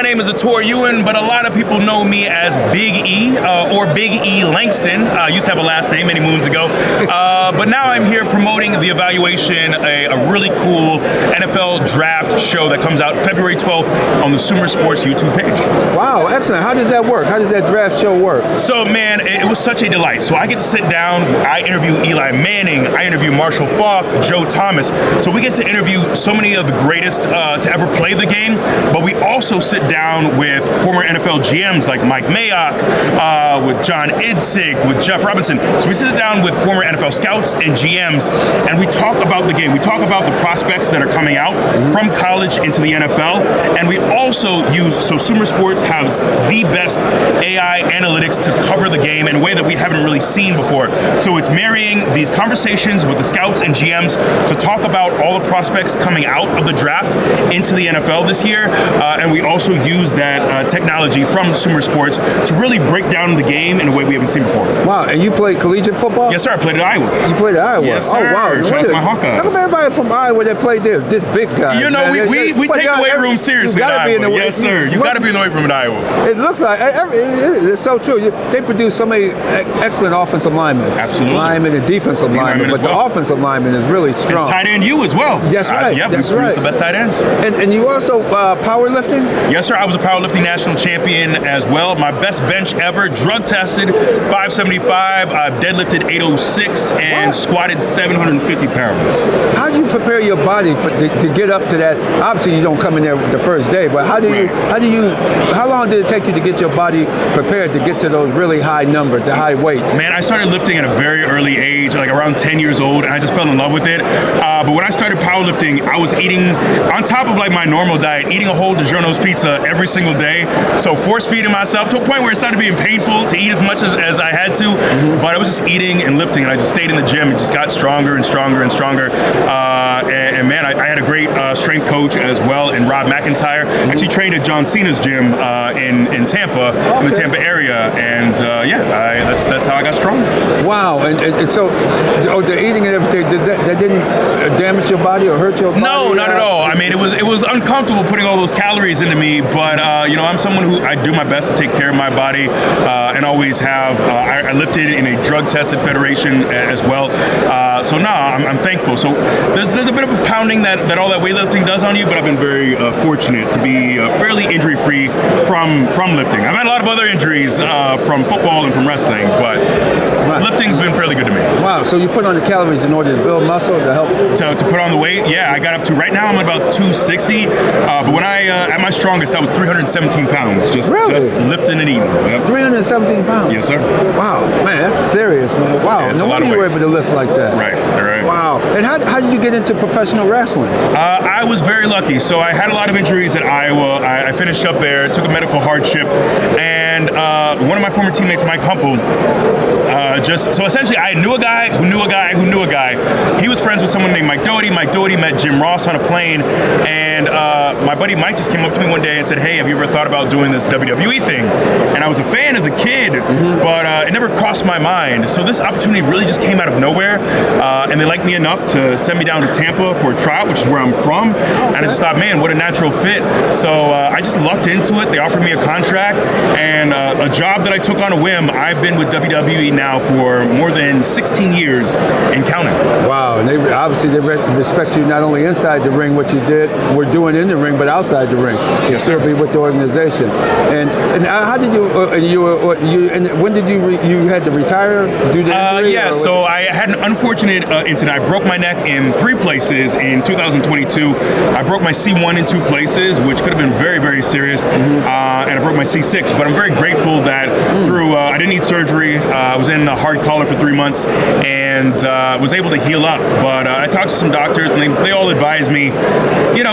My name is Ator Ewan, but a lot of people know me as Big E or Big E Langston. I used to have a last name many moons ago. But now I'm here promoting The Evaluation, a really cool NFL draft show that comes out February 12th on the sumersports YouTube page. Wow, excellent. How does that work? How does that draft show work? So, man, it was such a delight. So I get to sit down, I interview Eli Manning, I interview Marshall Faulk, Joe Thomas. So we get to interview so many of the greatest to ever play the game, but we also sit down with former NFL GMs like Mike Mayock, with John Idzik, with Jeff Robinson. So we sit down with former NFL scouts and GMs, and we talk about the game. We talk about the prospects that are coming out from college into the NFL, and we also use, so Sumer Sports has the best AI analytics to cover the game in a way that we haven't really seen before. So it's marrying these conversations with the scouts and GMs to talk about all the prospects coming out of the draft into the NFL this year, and we also use that technology from Sumer Sports to really break down the game in a way we haven't seen before. Wow, and you played collegiate football? Yes, sir. I played at Iowa. You played at Iowa? Yes, sir. Oh, wow. Shout out to my Hawkeyes. How come everybody from Iowa that played there, this big guy? You know, we take the weight room seriously at Iowa. Yes, sir. You got to be in the weight room at Iowa. It looks like, it's so true. They produce so many excellent offensive linemen. Absolutely. Linemen and defensive linemen, but the offensive lineman is really strong. And tight end you as well. That's right. Yep, that's we right. produce the best tight ends. And you also powerlifting? Yes, sir. I was a powerlifting national champion as well. My best bench ever, drug tested, 575. I've deadlifted 806 and squatted 750 pounds. How do you prepare your body to get up to that? Obviously, you don't come in there the first day, but how long did it take you to get your body prepared to get to those really high numbers, the high weights? Man, I started lifting at a very early age, like around 10 years old, and I just fell in love with it. But when I started powerlifting, I was eating, on top of like my normal diet, eating a whole DiGiorno's pizza every single day. So force feeding myself to a point where it started being painful to eat as much as I had to. But I was just eating and lifting, and I just stayed in the gym and just got stronger and stronger and stronger. And man, I had a great strength coach as well in Rob McIntyre. Actually trained at John Cena's gym in Tampa, in the Tampa area, and that's how I got strong. Wow, and so the eating and everything, that didn't damage your body or hurt your body? No, not at all. I mean, it was uncomfortable putting all those calories into me, but I'm someone who I do my best to take care of my body, and always have. I lifted in a drug-tested federation as well. So I'm thankful. So there's a bit of a pounding that all that weightlifting does on you, but I've been very fortunate to be fairly injury-free from lifting. I've had a lot of other injuries from football and from wrestling, but lifting's been fairly good to me. Wow, so you put on the calories in order to build muscle to help? To put on the weight, yeah, I got up to, right now I'm at about 260, but when I, at my strongest, I was 317 pounds, just lifting and eating. Yep. 317 pounds? Yes, sir. Wow, man, that's serious, man. Wow, yeah, no wonder you were able to lift like that. Right. Wow, and how did you get into professional wrestling? I was very lucky. So I had a lot of injuries at Iowa. I finished up there, took a medical hardship, and one of my former teammates, Mike Humple, so essentially I knew a guy who knew a guy who knew a guy. He was friends with someone named Mike Doty. Mike Doty met Jim Ross on a plane, and my buddy Mike just came up to me one day and said, "Hey, have you ever thought about doing this WWE thing?" And I was a fan as a kid, but it never crossed my mind. So this opportunity really just came out of nowhere, and they liked me enough to send me down to Tampa for a tryout, which is where I'm from. And I just thought, man, what a natural fit. So I just lucked into it. They offered me a contract and a job that I took on a whim. I've been with WWE now for more than 16 years and counting. Wow, and they respect you not only inside the ring, what you were doing in the ring, but outside the ring. Yes, sir. Be with the organization. And how did when did you had to retire due to injury? So I had an unfortunate incident. I broke my neck in 3 places in 2022. I broke my C1 in 2 places, which could have been very, very serious, and I broke my C6. But I'm very grateful that through I didn't need surgery. I was in a hard collar for 3 months and was able to heal up. But I talked to some doctors, and they all advised me,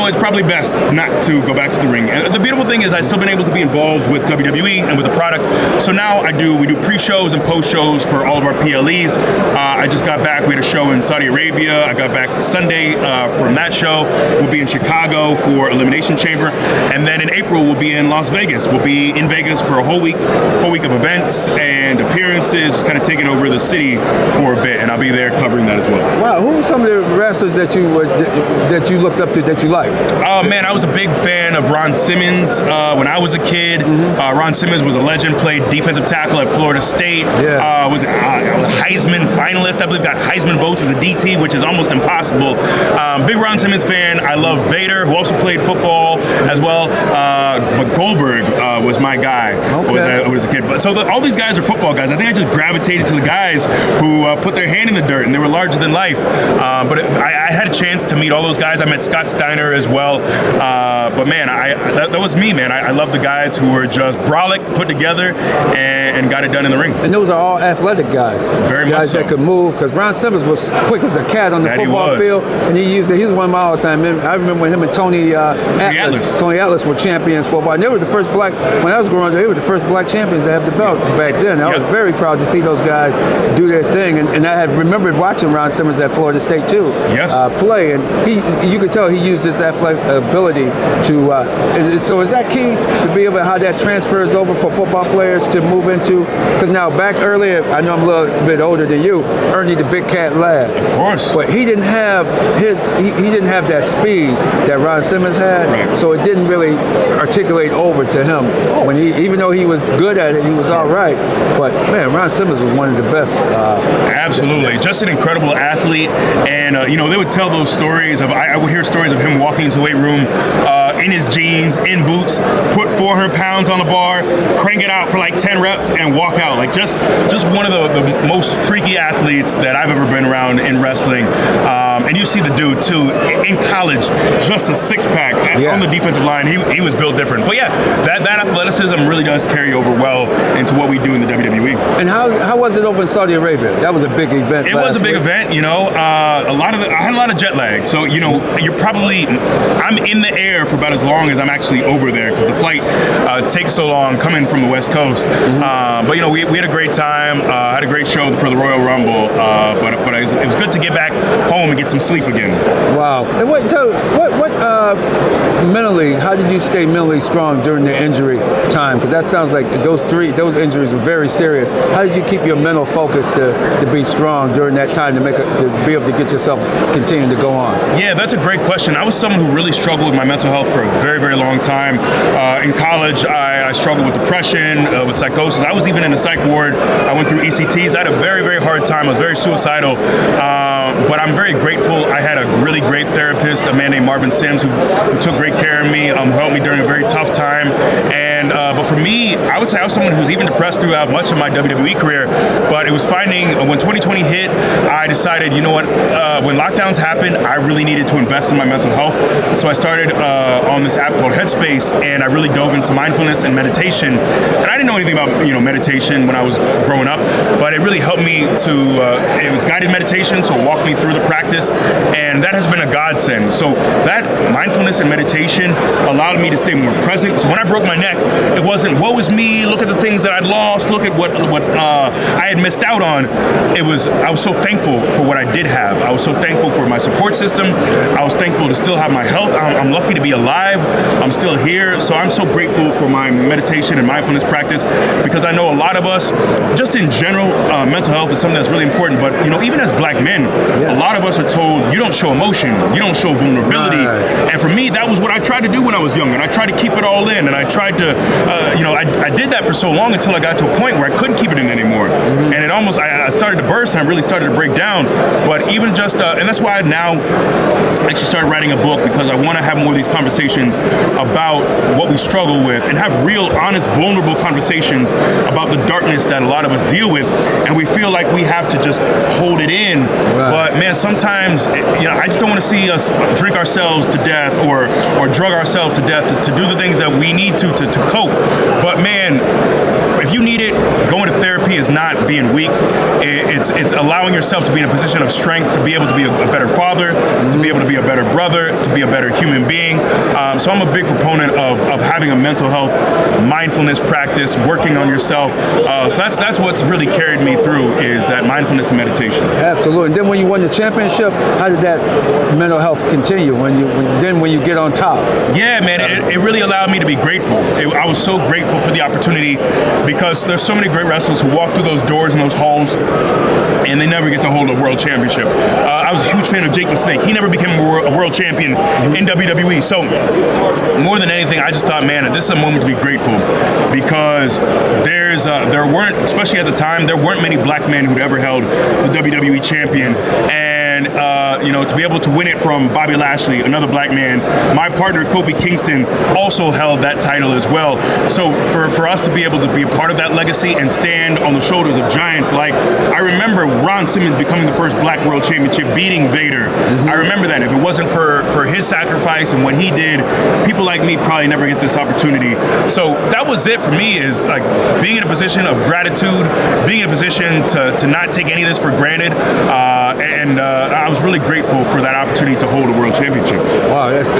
it's probably best not to go back to the ring. And the beautiful thing is I've still been able to be involved with WWE and with the product. So now we do pre-shows and post-shows for all of our PLEs. I just got back. We had a show in Saudi Arabia. I got back Sunday from that show. We'll be in Chicago for Elimination Chamber. And then in April, we'll be in Las Vegas. We'll be in Vegas for a whole week whole week of events and appearances, just kind of taking over the city for a bit, and I'll be there covering that as well. Wow, who were some of the wrestlers that you looked up to that you liked? Oh man, I was a big fan of Ron Simmons when I was a kid. Ron Simmons was a legend, played defensive tackle at Florida State. Was a Heisman finalist, I believe, got Heisman votes as a DT, which is almost impossible. Big Ron Simmons fan. I love Vader, who also played football as well. But Goldberg was my guy when I was a kid. But so all these guys are football guys. I think I just gravitated to the guys who put their hand in the dirt, and they were larger than life. But I had a chance to meet all those guys. I met Scott Steiner as well. But man, that was me, man. I love the guys who were just brolic, put together, and got it done in the ring. And those are all athletic guys. Very much guys so. that could move, because Ron Simmons was quick as a cat on the football field, and he was one of my all-time. I remember when him and Tony Atlas were champions for a while. And they were the first black, when I was growing up, they were the first black champions to have the belts back then. I was very proud to see those guys do their thing, and I had remembered watching Ron Simmons at Florida State too. Play, and you could tell he used his athletic ability to. So is that key to be able to how that transfers over for football players to move into? Because now back earlier, I know I'm a little bit older than you, Ernie the Big Cat Ladd. Of course. But he didn't have he didn't have that speed that Ron Simmons had, so it didn't really articulate over to him. When even though he was good at it, he was all right. But man, Ron Simmons was one of the best. Absolutely, just an incredible athlete, and they would tell those stories of. I would hear stories of him walking into the weight room in his jeans, in boots, put 400 pounds on the bar, crank it out for like 10 reps, and walk out. Like just one of the most freaky athletes that I've ever been around in wrestling. And you see the dude too in college, just a six-pack on the defensive line. He was built different. But yeah, that athleticism really does carry over well into what we do in the WWE. And how was it over in Saudi Arabia? That was a big event. It was a big event. I had a lot of jet lag. So I'm in the air for about as long as I'm actually over there, because the flight takes so long coming from the West Coast. But we had a great time. Had a great show for the Royal Rumble. But it was good to get back home and get some sleep again. Wow. And what mentally, how did you stay mentally strong during the injury time? Because that sounds like those injuries were very serious. How did you keep your mental focus to be strong during that time to be able to get yourself continuing to go on? Yeah, that's a great question. I was someone who really struggled with my mental health for a very, very long time. In college, I struggled with depression, with psychosis. I was even in a psych ward. I went through ECTs. I had a very, very hard time. I was very suicidal. But I'm very grateful. I had a really great therapist, a man named Marvin Sims, who took great care of me, helped me during a very tough time. And but for me, I would say I was someone who was even depressed throughout much of my WWE career. But it was finding when 2020 hit, I decided, when lockdowns happened, I really needed to invest in my mental health. So I started on this app called Headspace, and I really dove into mindfulness and meditation. And I didn't know anything about meditation when I was growing up, but it really helped me to. It was guided meditation, so it walked me through the practice, and that has been a godsend. So that mindfulness and meditation allowed me to stay more present. So when I broke my neck, it wasn't woe is me, look at the things that I'd lost, look at what I had missed out on. I was so thankful for what I did have. I was so thankful for my support system. I was thankful to still have my health. I'm lucky to be alive. I'm still here. So I'm so grateful for my meditation and mindfulness practice, because I know a lot of us, just in general, mental health is something that's really important. But even as black men, a lot of us are told you don't show emotion, you don't show vulnerability. And for me, that was what I tried to do when I was younger. And I tried to keep it all in. And I tried to, I did that for so long until I got to a point where I couldn't keep it in anymore. And it almost, I started to burst, and I really started to break down. But even just, and that's why I now actually started writing a book, because I want to have more of these conversations about what we struggle with, and have real, honest, vulnerable conversations about the darkness that a lot of us deal with. And we feel like we have to just hold it in. But man, sometimes, I just don't want to see us drink ourselves to death or drug ourselves to death to do the things that we need to cope. But man, if you need it, going to therapy is not being weak. It's allowing yourself to be in a position of strength, to be able to be a better father, to be able to be a better brother, to be a better human being. So I'm a big proponent of having a mental health mindfulness practice, working on yourself. So that's what's really carried me through, is that mindfulness and meditation. Absolutely. And then when you won the championship, how did that mental health continue when you get on top? Yeah, man, it really allowed me to be grateful. I was so grateful for the opportunity, because there's so many great wrestlers who walk through those doors and those halls and they never get to hold a world championship. I was a huge fan of Jake the Snake. He never became a world champion in WWE. So more than anything, I just thought, man, this is a moment to be grateful, because there weren't, especially at the time, there weren't many black men who'd ever held the WWE champion. And to be able to win it from Bobby Lashley, another black man. My partner Kofi Kingston also held that title as well. So for us to be able to be a part of that legacy and stand on the shoulders of giants, like I remember Ron Simmons becoming the first black world championship, beating Vader. I remember that. If it wasn't for his sacrifice and what he did, people like me probably never get this opportunity. So that was it for me, is like being in a position of gratitude, being in a position to not take any of this for granted. I was really grateful for that opportunity to hold a world championship. Wow, that's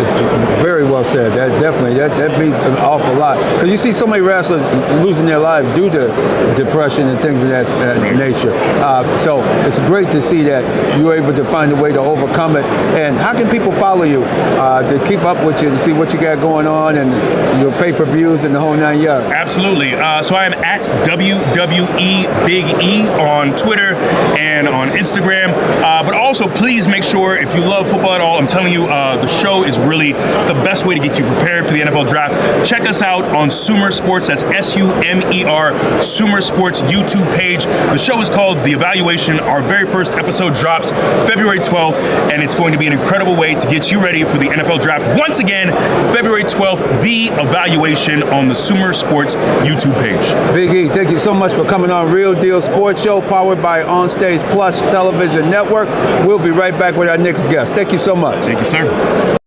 very well said. That definitely that means an awful lot, because you see so many wrestlers losing their lives due to depression and things of that nature. So it's great to see that you were able to find a way to overcome it. And how can people follow you to keep up with you, to see what you got going on and your pay-per-views and the whole 9 yards? Absolutely. So I am at WWE Big E on Twitter and on Instagram. But also, please make sure, if you love football at all, I'm telling you, the show is it's the best way to get you prepared for the NFL draft. Check us out on Sumer Sports, that's SUMER, Sumer Sports YouTube page. The show is called The Evaluation. Our very first episode drops February 12th, and it's going to be an incredible way to get you ready for the NFL draft. Once again, February 12th, The Evaluation on the Sumer Sports YouTube page. Big E, thank you so much for coming on Real Deal Sports Show, powered by OnStage Plus Television Network. We'll be right back with our next guest. Thank you so much. Thank you, sir.